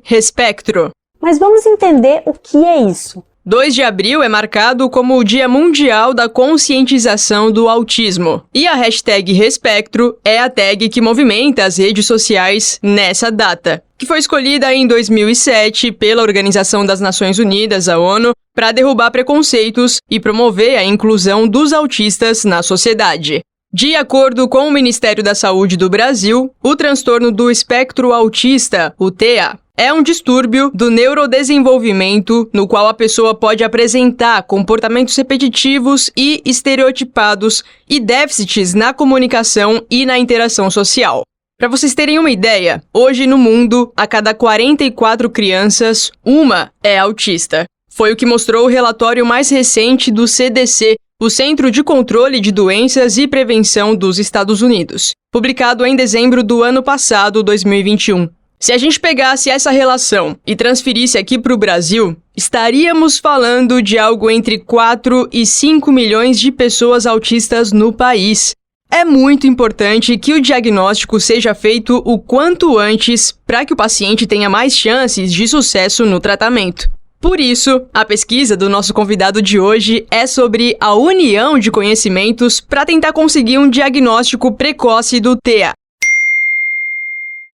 #Respectro. Mas vamos entender o que é isso. 2 de abril é marcado como o Dia Mundial da Conscientização do Autismo. E a #Respectro é a tag que movimenta as redes sociais nessa data, que foi escolhida em 2007 pela Organização das Nações Unidas, a ONU, para derrubar preconceitos e promover a inclusão dos autistas na sociedade. De acordo com o Ministério da Saúde do Brasil, o transtorno do espectro autista, o TEA, é um distúrbio do neurodesenvolvimento no qual a pessoa pode apresentar comportamentos repetitivos e estereotipados e déficits na comunicação e na interação social. Para vocês terem uma ideia, hoje no mundo, a cada 44 crianças, uma é autista. Foi o que mostrou o relatório mais recente do CDC, o Centro de Controle de Doenças e Prevenção dos Estados Unidos, publicado em dezembro do ano passado, 2021. Se a gente pegasse essa relação e transferisse aqui para o Brasil, estaríamos falando de algo entre 4 e 5 milhões de pessoas autistas no país. É muito importante que o diagnóstico seja feito o quanto antes para que o paciente tenha mais chances de sucesso no tratamento. Por isso, a pesquisa do nosso convidado de hoje é sobre a união de conhecimentos para tentar conseguir um diagnóstico precoce do TEA.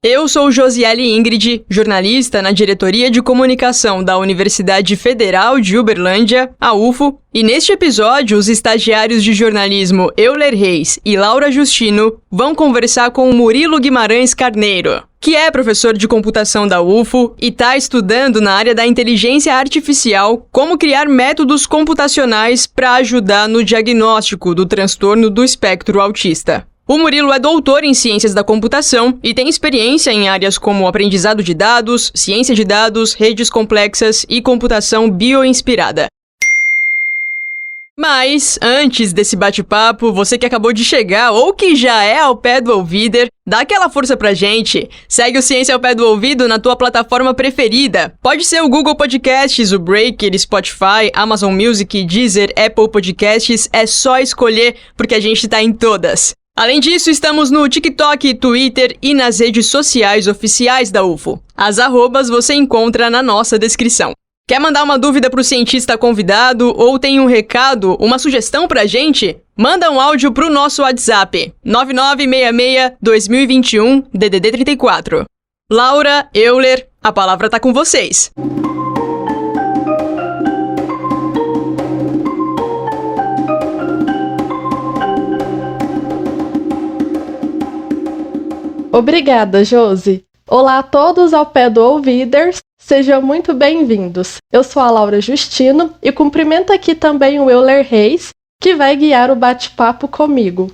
Eu sou Josiele Ingrid, jornalista na Diretoria de Comunicação da Universidade Federal de Uberlândia, a UFO, e neste episódio os estagiários de jornalismo Euler Reis e Laura Justino vão conversar com o Murilo Guimarães Carneiro, que é professor de computação da UFO e está estudando na área da inteligência artificial como criar métodos computacionais para ajudar no diagnóstico do transtorno do espectro autista. O Murilo é doutor em Ciências da Computação e tem experiência em áreas como aprendizado de dados, ciência de dados, redes complexas e computação bioinspirada. Mas, antes desse bate-papo, você que acabou de chegar ou que já é ao pé do ouvido, dá aquela força pra gente. Segue o Ciência ao Pé do Ouvido na tua plataforma preferida. Pode ser o Google Podcasts, o Breaker, Spotify, Amazon Music, Deezer, Apple Podcasts. É só escolher, porque a gente tá em todas. Além disso, estamos no TikTok, Twitter e nas redes sociais oficiais da UFO. As arrobas você encontra na nossa descrição. Quer mandar uma dúvida para o cientista convidado ou tem um recado, uma sugestão pra gente? Manda um áudio pro nosso WhatsApp, 9966-2021, DDD 34. Laura, Euler, a palavra tá com vocês. Obrigada, Josi. Olá a todos ao pé do ouviders, sejam muito bem-vindos. Eu sou a Laura Justino e cumprimento aqui também o Euler Reis, que vai guiar o bate-papo comigo.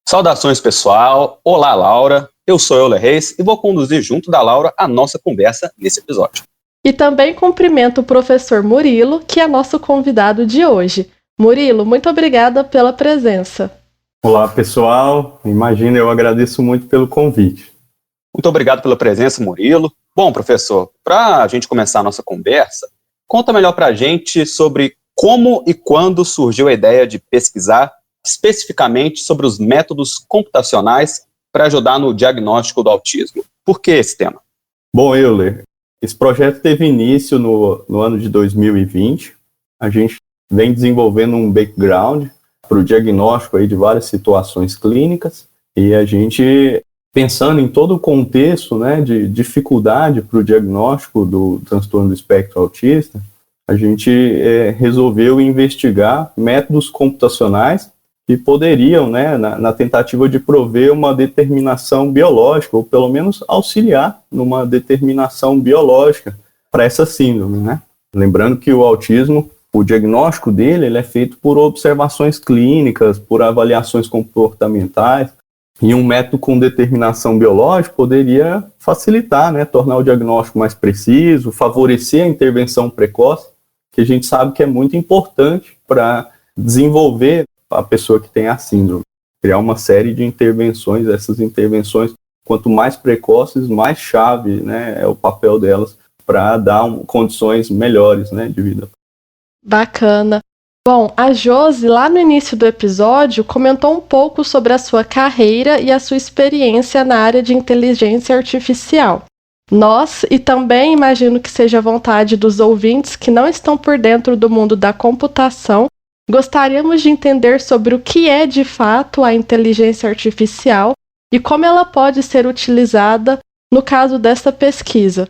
Saudações, pessoal. Olá, Laura. Eu sou Euler Reis e vou conduzir junto da Laura a nossa conversa nesse episódio. E também cumprimento o professor Murilo, que é nosso convidado de hoje. Murilo, muito obrigada pela presença. Olá, pessoal. Imagina, eu agradeço muito pelo convite. Muito obrigado pela presença, Murilo. Bom, professor, para a gente começar a nossa conversa, conta melhor para a gente sobre como e quando surgiu a ideia de pesquisar especificamente sobre os métodos computacionais para ajudar no diagnóstico do autismo. Por que esse tema? Bom, Euler, esse projeto teve início no ano de 2020. A gente vem desenvolvendo um background para o diagnóstico aí de várias situações clínicas e a gente, pensando em todo o contexto, né, de dificuldade para o diagnóstico do transtorno do espectro autista, a gente resolveu investigar métodos computacionais que poderiam, né, na tentativa de prover uma determinação biológica, ou pelo menos auxiliar numa determinação biológica para essa síndrome, né? Lembrando que o autismo, o diagnóstico dele, ele é feito por observações clínicas, por avaliações comportamentais, e um método com determinação biológica poderia facilitar, né, tornar o diagnóstico mais preciso, favorecer a intervenção precoce, que a gente sabe que é muito importante para desenvolver a pessoa que tem a síndrome. Criar uma série de intervenções, essas intervenções, quanto mais precoces, mais chave, né, é o papel delas para dar condições melhores, né, de vida. Bacana. Bom, a Josi, lá no início do episódio, comentou um pouco sobre a sua carreira e a sua experiência na área de inteligência artificial. Nós, e também imagino que seja vontade dos ouvintes que não estão por dentro do mundo da computação, gostaríamos de entender sobre o que é de fato a inteligência artificial e como ela pode ser utilizada no caso dessa pesquisa.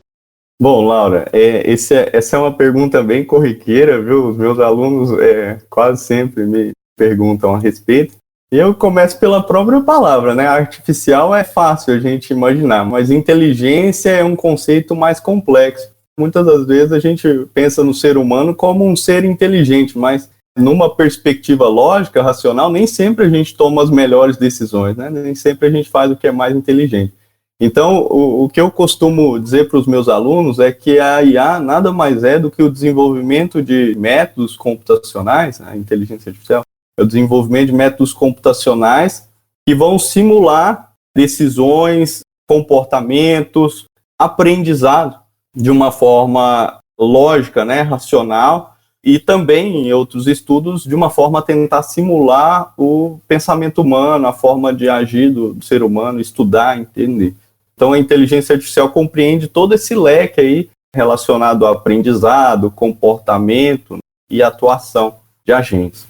Bom, Laura, essa é uma pergunta bem corriqueira, viu? Os meus alunos quase sempre me perguntam a respeito. E eu começo pela própria palavra, né? Artificial é fácil a gente imaginar, mas inteligência é um conceito mais complexo. Muitas das vezes a gente pensa no ser humano como um ser inteligente, mas numa perspectiva lógica, racional, nem sempre a gente toma as melhores decisões, né? Nem sempre a gente faz o que é mais inteligente. Então, o que eu costumo dizer para os meus alunos é que a IA nada mais é do que o desenvolvimento de métodos computacionais, a inteligência artificial, é o desenvolvimento de métodos computacionais que vão simular decisões, comportamentos, aprendizado de uma forma lógica, né, racional, e também, em outros estudos, de uma forma a tentar simular o pensamento humano, a forma de agir do ser humano, estudar, entender. Então, a inteligência artificial compreende todo esse leque aí relacionado ao aprendizado, comportamento e atuação de agentes.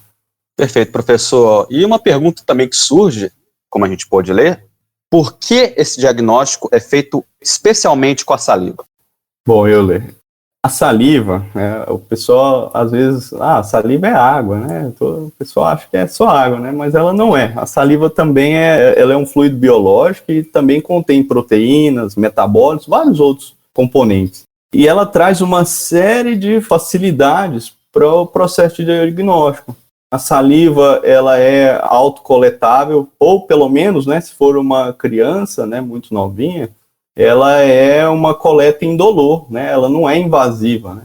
Perfeito, professor. E uma pergunta também que surge, como a gente pôde ler, por que esse diagnóstico é feito especialmente com a saliva? Bom, Euler, a saliva, o pessoal às vezes, a saliva é água, né? O pessoal acha que é só água, né? Mas ela não é. A saliva também ela é um fluido biológico e também contém proteínas, metabólitos, vários outros componentes. E ela traz uma série de facilidades para o processo de diagnóstico. A saliva, ela é autocoletável, ou pelo menos, né, se for uma criança, né, muito novinha, ela é uma coleta indolor, né, ela não é invasiva, né.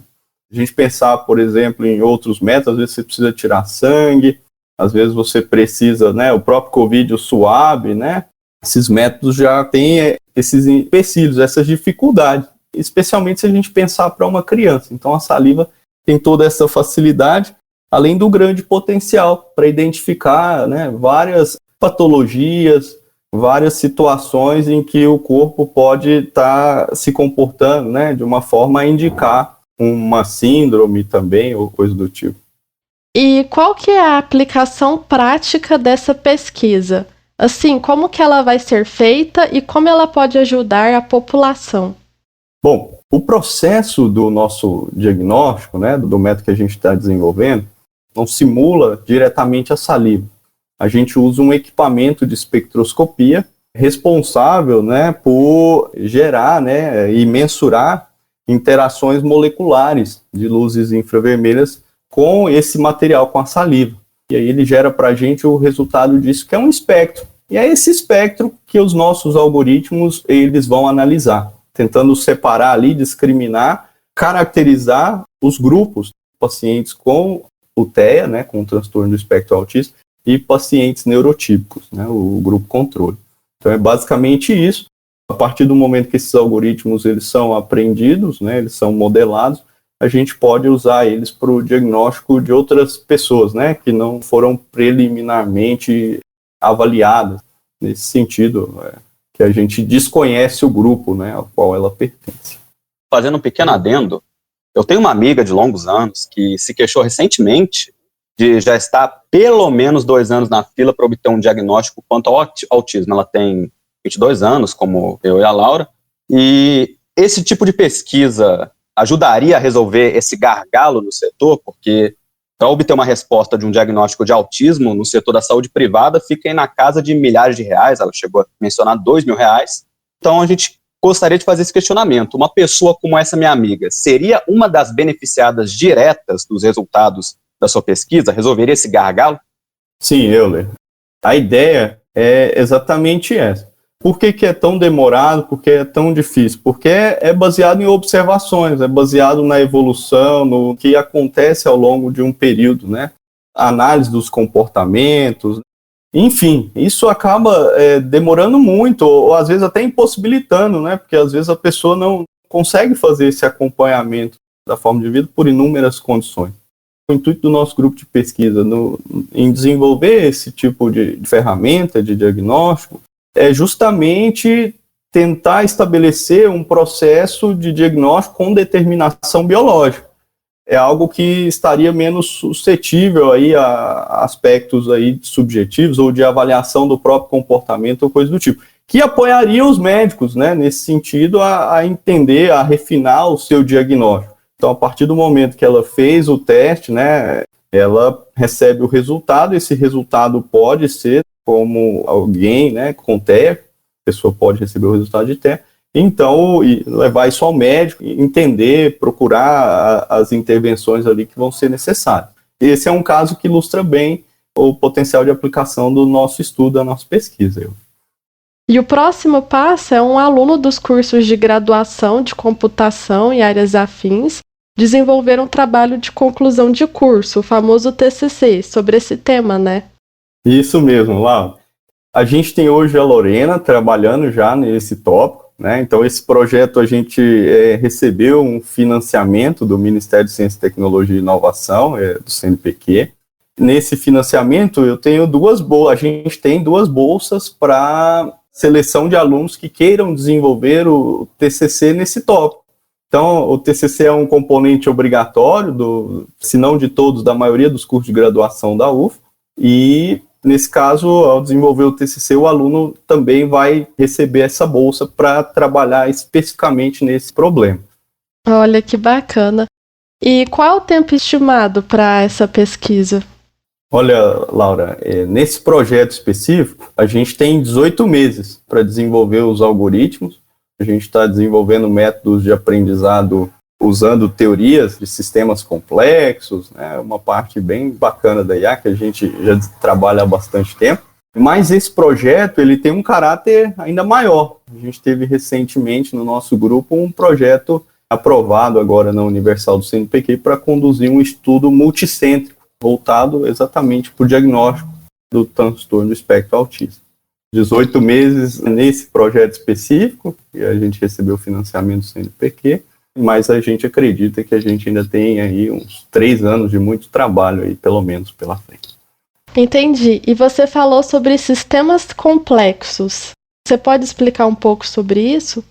A gente pensar, por exemplo, em outros métodos, às vezes você precisa tirar sangue, às vezes você precisa, né, o próprio Covid, o SUAB, né, esses métodos já têm esses empecilhos, essas dificuldades, especialmente se a gente pensar para uma criança. Então a saliva tem toda essa facilidade, além do grande potencial para identificar, né, várias patologias, várias situações em que o corpo pode estar se comportando, né, de uma forma a indicar uma síndrome também, ou coisa do tipo. E qual que é a aplicação prática dessa pesquisa? Assim, como que ela vai ser feita e como ela pode ajudar a população? Bom, o processo do nosso diagnóstico, né, do método que a gente está desenvolvendo, não simula diretamente a saliva. A gente usa um equipamento de espectroscopia responsável, né, por gerar, né, e mensurar interações moleculares de luzes infravermelhas com esse material, com a saliva. E aí ele gera para a gente o resultado disso, que é um espectro. E é esse espectro que os nossos algoritmos eles vão analisar, tentando separar ali, discriminar, caracterizar os grupos de pacientes com o TEA, né, com o transtorno do espectro autista, e pacientes neurotípicos, né, o grupo controle. Então é basicamente isso. A partir do momento que esses algoritmos eles são aprendidos, né, eles são modelados, a gente pode usar eles para o diagnóstico de outras pessoas, né, que não foram preliminarmente avaliadas, nesse sentido, que a gente desconhece o grupo, né, ao qual ela pertence. Fazendo um pequeno adendo, eu tenho uma amiga de longos anos que se queixou recentemente de já estar pelo menos 2 anos na fila para obter um diagnóstico quanto ao autismo. Ela tem 22 anos, como eu e a Laura, e esse tipo de pesquisa ajudaria a resolver esse gargalo no setor, porque para obter uma resposta de um diagnóstico de autismo no setor da saúde privada fica aí na casa de milhares de reais, ela chegou a mencionar R$2.000. Então a gente gostaria de fazer esse questionamento. Uma pessoa como essa minha amiga seria uma das beneficiadas diretas dos resultados da sua pesquisa? Resolveria esse gargalo? Sim, Euler. A ideia é exatamente essa. Por que é tão demorado? Por que é tão difícil? Porque é baseado em observações, é baseado na evolução, no que acontece ao longo de um período, né? A análise dos comportamentos. Enfim, isso acaba demorando muito, ou às vezes até impossibilitando, né? Porque às vezes a pessoa não consegue fazer esse acompanhamento da forma de vida por inúmeras condições. O intuito do nosso grupo de pesquisa em desenvolver esse tipo de ferramenta de diagnóstico é justamente tentar estabelecer um processo de diagnóstico com determinação biológica. É algo que estaria menos suscetível aí a aspectos aí subjetivos ou de avaliação do próprio comportamento ou coisa do tipo, que apoiaria os médicos, né, nesse sentido, a entender, a refinar o seu diagnóstico. Então, a partir do momento que ela fez o teste, né, ela recebe o resultado. Esse resultado pode ser como alguém, né, com TEA, a pessoa pode receber o resultado de TEA, então levar isso ao médico, entender, procurar as intervenções ali que vão ser necessárias. Esse é um caso que ilustra bem o potencial de aplicação do nosso estudo, da nossa pesquisa. E o próximo passo é um aluno dos cursos de graduação de computação e áreas afins desenvolver um trabalho de conclusão de curso, o famoso TCC, sobre esse tema, né? Isso mesmo, Laura. A gente tem hoje a Lorena trabalhando já nesse tópico, né? Então, esse projeto a gente recebeu um financiamento do Ministério de Ciência, Tecnologia e Inovação, do CNPq. Nesse financiamento, a gente tem duas bolsas para seleção de alunos que queiram desenvolver o TCC nesse tópico. Então, o TCC é um componente obrigatório, se não de todos, da maioria dos cursos de graduação da UF, e nesse caso, ao desenvolver o TCC, o aluno também vai receber essa bolsa para trabalhar especificamente nesse problema. Olha que bacana. E qual o tempo estimado para essa pesquisa? Olha, Laura, nesse projeto específico, a gente tem 18 meses para desenvolver os algoritmos. A gente está desenvolvendo métodos de aprendizado usando teorias de sistemas complexos, né, uma parte bem bacana da IA que a gente já trabalha há bastante tempo. Mas esse projeto ele tem um caráter ainda maior. A gente teve recentemente no nosso grupo um projeto aprovado agora na Universal do CNPq para conduzir um estudo multicêntrico, voltado exatamente para o diagnóstico do transtorno do espectro autista. 18 meses nesse projeto específico, e a gente recebeu financiamento do CNPq, mas a gente acredita que a gente ainda tem aí uns 3 anos de muito trabalho aí, pelo menos, pela frente. Entendi. E você falou sobre sistemas complexos. Você pode explicar um pouco sobre isso?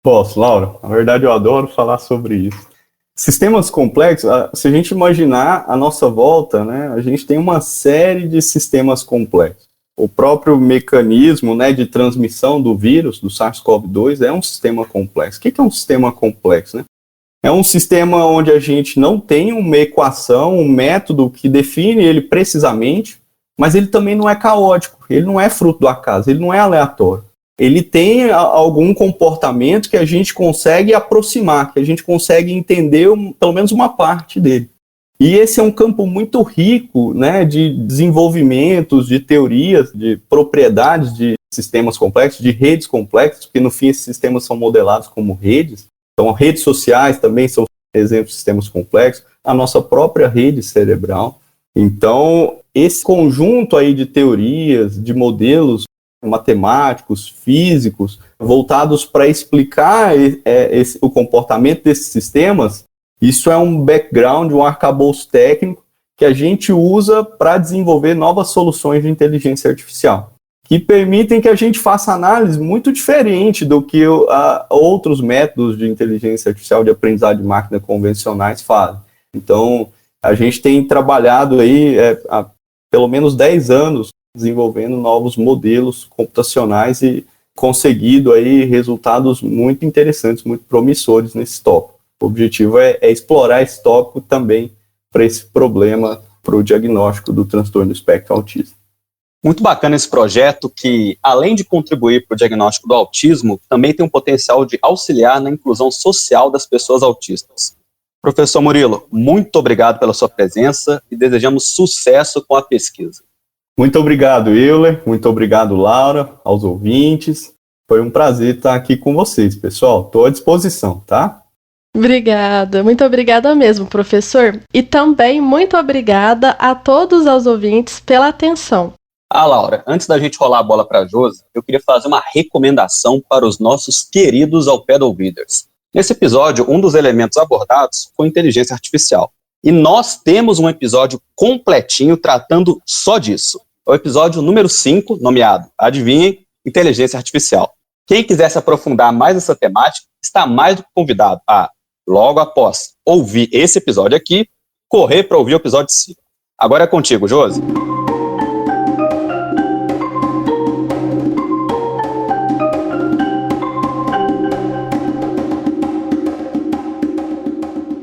Posso, Laura. Na verdade, eu adoro falar sobre isso. Sistemas complexos, se a gente imaginar a nossa volta, né, a gente tem uma série de sistemas complexos. O próprio mecanismo, né, de transmissão do vírus, do SARS-CoV-2, é um sistema complexo. O que é um sistema complexo, né? É um sistema onde a gente não tem uma equação, um método que define ele precisamente, mas ele também não é caótico, ele não é fruto do acaso, ele não é aleatório. Ele tem algum comportamento que a gente consegue aproximar, que a gente consegue entender pelo menos uma parte dele. E esse é um campo muito rico, né, de desenvolvimentos, de teorias, de propriedades de sistemas complexos, de redes complexas, porque no fim esses sistemas são modelados como redes. Então, redes sociais também são exemplos de sistemas complexos, a nossa própria rede cerebral. Então, esse conjunto aí de teorias, de modelos matemáticos, físicos, voltados para explicar o comportamento desses sistemas, isso é um background, um arcabouço técnico que a gente usa para desenvolver novas soluções de inteligência artificial, que permitem que a gente faça análise muito diferente do que outros métodos de inteligência artificial de aprendizado de máquina convencionais fazem. Então, a gente tem trabalhado aí há pelo menos 10 anos desenvolvendo novos modelos computacionais e conseguido aí resultados muito interessantes, muito promissores nesse tópico. O objetivo é explorar esse tópico também para esse problema, para o diagnóstico do transtorno do espectro autista. Muito bacana esse projeto que, além de contribuir para o diagnóstico do autismo, também tem um potencial de auxiliar na inclusão social das pessoas autistas. Professor Murilo, muito obrigado pela sua presença e desejamos sucesso com a pesquisa. Muito obrigado, Euler. Muito obrigado, Laura, aos ouvintes. Foi um prazer estar aqui com vocês, pessoal. Estou à disposição, tá? Obrigada, muito obrigada mesmo, professor. E também muito obrigada a todos os ouvintes pela atenção. Laura, antes da gente rolar a bola para a Josi, eu queria fazer uma recomendação para os nossos queridos Alpedo Readers. Nesse episódio, um dos elementos abordados foi inteligência artificial. E nós temos um episódio completinho tratando só disso. É o episódio número 5, nomeado, adivinhem, inteligência artificial. Quem quiser se aprofundar mais nessa temática, está mais do que convidado a, logo após ouvir esse episódio aqui, correr para ouvir o episódio 5. Agora é contigo, Josi.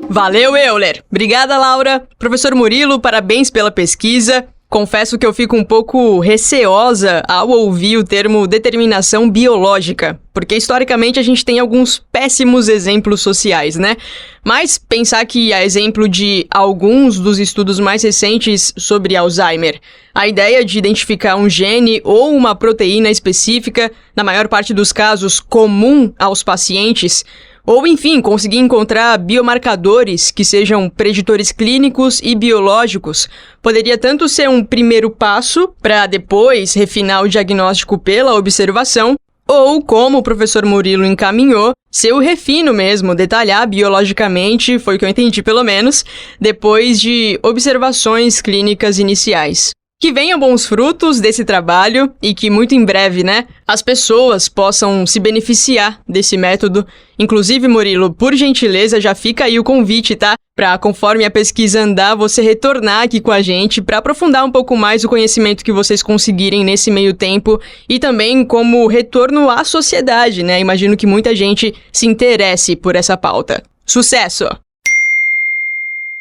Valeu, Euler! Obrigada, Laura! Professor Murilo, parabéns pela pesquisa. Confesso que eu fico um pouco receosa ao ouvir o termo determinação biológica, porque historicamente a gente tem alguns péssimos exemplos sociais, né? Mas pensar que, a exemplo de alguns dos estudos mais recentes sobre Alzheimer, a ideia de identificar um gene ou uma proteína específica, na maior parte dos casos comum aos pacientes, ou, enfim, conseguir encontrar biomarcadores que sejam preditores clínicos e biológicos, poderia tanto ser um primeiro passo para depois refinar o diagnóstico pela observação, ou, como o professor Murilo encaminhou, ser o refino mesmo, detalhar biologicamente, foi o que eu entendi pelo menos, depois de observações clínicas iniciais. Que venham bons frutos desse trabalho e que muito em breve, né, as pessoas possam se beneficiar desse método. Inclusive, Murilo, por gentileza, já fica aí o convite, tá? Pra, conforme a pesquisa andar, você retornar aqui com a gente para aprofundar um pouco mais o conhecimento que vocês conseguirem nesse meio tempo e também como retorno à sociedade, né? Imagino que muita gente se interesse por essa pauta. Sucesso!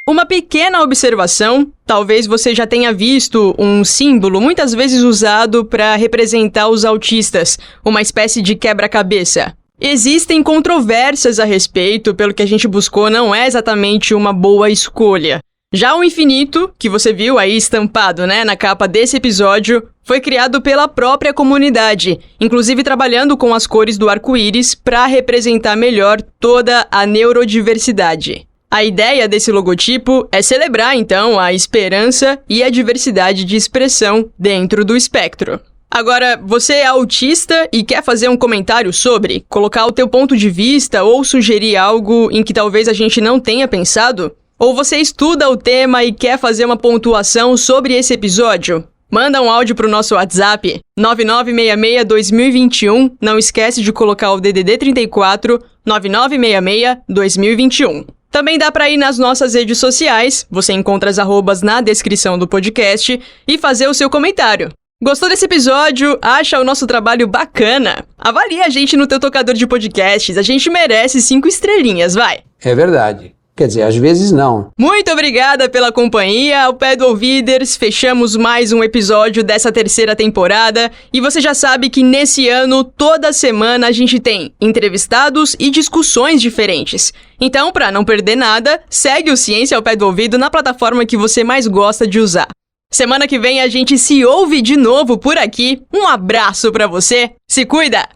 Uma pequena observação, talvez você já tenha visto um símbolo muitas vezes usado para representar os autistas, uma espécie de quebra-cabeça. Existem controvérsias a respeito, pelo que a gente buscou não é exatamente uma boa escolha. Já o infinito, que você viu aí estampado, né, na capa desse episódio, foi criado pela própria comunidade, inclusive trabalhando com as cores do arco-íris para representar melhor toda a neurodiversidade. A ideia desse logotipo é celebrar, então, a esperança e a diversidade de expressão dentro do espectro. Agora, você é autista e quer fazer um comentário sobre, colocar o teu ponto de vista ou sugerir algo em que talvez a gente não tenha pensado? Ou você estuda o tema e quer fazer uma pontuação sobre esse episódio? Manda um áudio pro nosso WhatsApp, 9966-2021, não esquece de colocar o DDD 34 9966-2021. Também dá para ir nas nossas redes sociais, você encontra as arrobas na descrição do podcast, e fazer o seu comentário. Gostou desse episódio? Acha o nosso trabalho bacana? Avalie a gente no teu tocador de podcasts, a gente merece 5 estrelinhas, vai! É verdade. Quer dizer, às vezes não. Muito obrigada pela companhia, ao pé do ouviders, fechamos mais um episódio dessa 3ª temporada e você já sabe que nesse ano, toda semana a gente tem entrevistados e discussões diferentes. Então, para não perder nada, segue o Ciência ao Pé do Ouvido na plataforma que você mais gosta de usar. Semana que vem a gente se ouve de novo por aqui. Um abraço pra você, se cuida!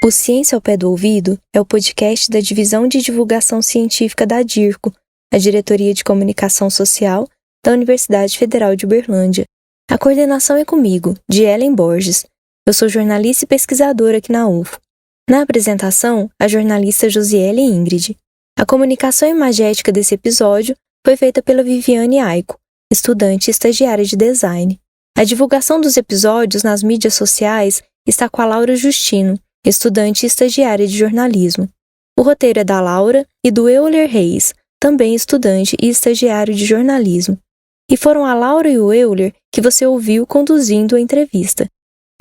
O Ciência ao Pé do Ouvido é o podcast da Divisão de Divulgação Científica da DIRCO, a Diretoria de Comunicação Social da Universidade Federal de Uberlândia. A coordenação é comigo, de Ellen Borges. Eu sou jornalista e pesquisadora aqui na UFO. Na apresentação, a jornalista Josiele Ingrid. A comunicação imagética desse episódio foi feita pela Viviane Aiko, estudante e estagiária de design. A divulgação dos episódios nas mídias sociais está com a Laura Justino, estudante e estagiária de jornalismo. O roteiro é da Laura e do Euler Reis, também estudante e estagiário de jornalismo. E foram a Laura e o Euler que você ouviu conduzindo a entrevista.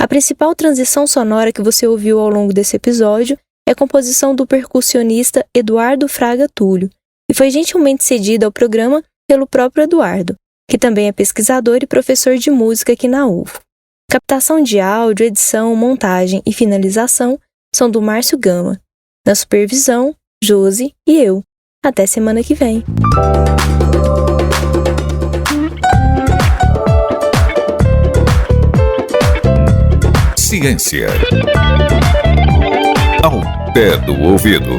A principal transição sonora que você ouviu ao longo desse episódio é a composição do percussionista Eduardo Fraga Túlio, e foi gentilmente cedida ao programa pelo próprio Eduardo, que também é pesquisador e professor de música aqui na UFO. Captação de áudio, edição, montagem e finalização são do Márcio Gama. Na supervisão, Josi e eu. Até semana que vem. Ciência ao pé do ouvido.